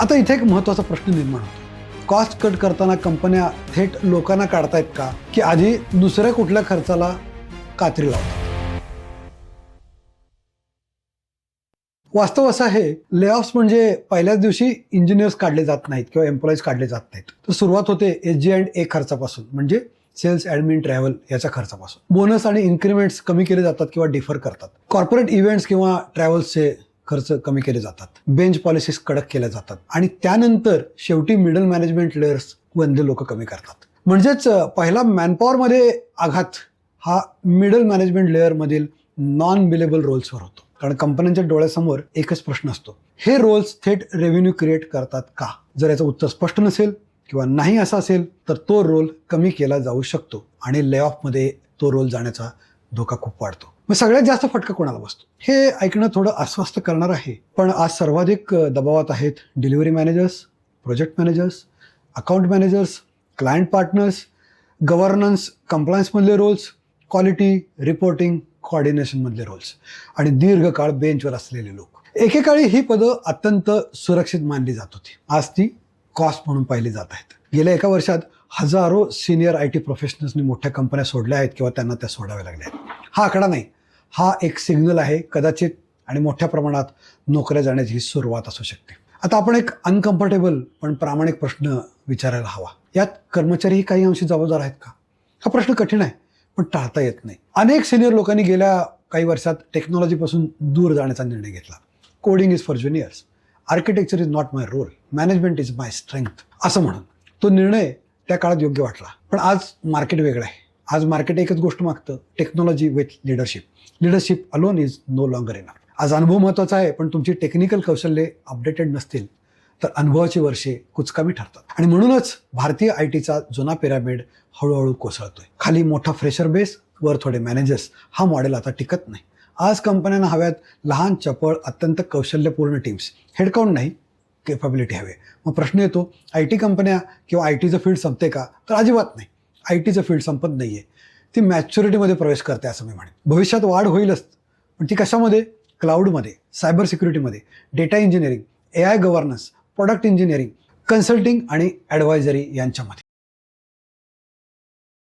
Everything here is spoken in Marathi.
आता इथे एक महत्त्वाचा प्रश्न निर्माण होतो, कॉस्ट कट करताना कंपन्या थेट लोकांना काढतायत का, की आधी दुसऱ्या कुठल्या खर्चाला कात्री लावतात? वास्तव असं आहे, लेऑफ्स म्हणजे पहिल्याच दिवशी इंजिनियर्स काढले जात नाहीत किंवा एम्प्लॉईज काढले जात नाहीत. तर सुरुवात होते SG&A खर्चापासून, म्हणजे सेल्स, ॲडमिन, ट्रॅव्हल याच्या खर्चापासून. बोनस आणि इन्क्रिमेंट्स कमी केले जातात किंवा डिफर करतात. कॉर्पोरेट इव्हेंट्स किंवा ट्रॅव्हल्सचे खर्च कमी केले जातात. बेंच पॉलिसीज कडक केल्या जातात आणि त्यानंतर शेवटी मिडल मॅनेजमेंट लेयर्स वंदे लोक कमी करतात. म्हणजेच पहिला मॅनपॉवरमध्ये आघात हा मिडल मॅनेजमेंट लेअर मधील नॉन बिलेबल रोल्सवर होतो. कारण कंपन्यांच्या डोळ्यासमोर एकच प्रश्न असतो, हे रोल्स थेट रेव्हेन्यू क्रिएट करतात का? जर याचं उत्तर स्पष्ट नसेल किंवा नाही असं असेल तर तो रोल कमी केला जाऊ शकतो आणि लेऑफमध्ये तो रोल जाण्याचा धोका खूप वाढतो. मग सगळ्यात जास्त फटका कोणाला बसतो? हे ऐकणं थोडं अस्वस्थ करणार आहे, पण आज सर्वाधिक दबावात आहेत delivery managers, project managers, account managers, client partners, governance, कंप्लायन्समधले रोल्स, क्वालिटी, रिपोर्टिंग, कोऑर्डिनेशनमधले रोल्स आणि दीर्घकाळ बेंचवर असलेले लोक. एकेकाळी ही पदं अत्यंत सुरक्षित मानली जात होती. आज ती कॉस्ट म्हणून पाहिली जात आहेत. गेल्या एका वर्षात हजारो सिनियर IT प्रोफेशनल्सनी मोठ्या कंपन्या सोडल्या आहेत किंवा त्यांना त्या सोडाव्या लागल्या आहेत. हा आकडा नाही, हा एक सिग्नल आहे, कदाचित आणि मोठ्या प्रमाणात नोकऱ्या जाण्याची ही सुरुवात असू शकते. आता आपण एक अनकम्फर्टेबल पण प्रामाणिक प्रश्न विचारायला हवा, यात कर्मचारीही काही अंशी जबाबदार आहेत का? हा प्रश्न कठीण आहे, पण टाळता येत नाही. अनेक सिनियर लोकांनी गेल्या काही वर्षात टेक्नॉलॉजीपासून दूर जाण्याचा निर्णय घेतला. Coding is for juniors, architecture is not my role, management is my strength असं म्हणून. तो निर्णय त्या काळात योग्य वाटला, पण आज मार्केट वेगळं आहे. आज मार्केट एकच गोष्ट मागतं, technology with leadership. Leadership alone is no longer enough. आज अनुभव महत्त्वाचा आहे, पण तुमची टेक्निकल कौशल्ये अपडेटेड नसतील तर अनुभवाची वर्षे कुचकामी ठरतात. आणि म्हणूनच भारतीय ITचा जुना पिरामिड हळूहळू कोसळतोय. खाली मोठा फ्रेशर बेस, वर थोडे मॅनेजर्स, हा मॉडेल आता टिकत नाही. आज कंपन्यांना हव्यात लहान, चपळ, अत्यंत कौशल्यपूर्ण टीम्स. हेडकाउंट नाही, केपॅबिलिटी हवे. मग प्रश्न येतो, IT कंपन्या किंवा ITचं फील्ड संपते का? तर अजिबात नाही. ITचं फील्ड संपत नाहीये, ती मॅच्युरिटीमध्ये प्रवेश करते असं मी म्हणेन. भविष्यात वाढ होईलच, पण ती कशामध्ये? क्लाउडमध्ये, सायबर सिक्युरिटीमध्ये, data engineering, AI governance, product engineering, consulting आणि ॲडवायझरी यांच्यामध्ये.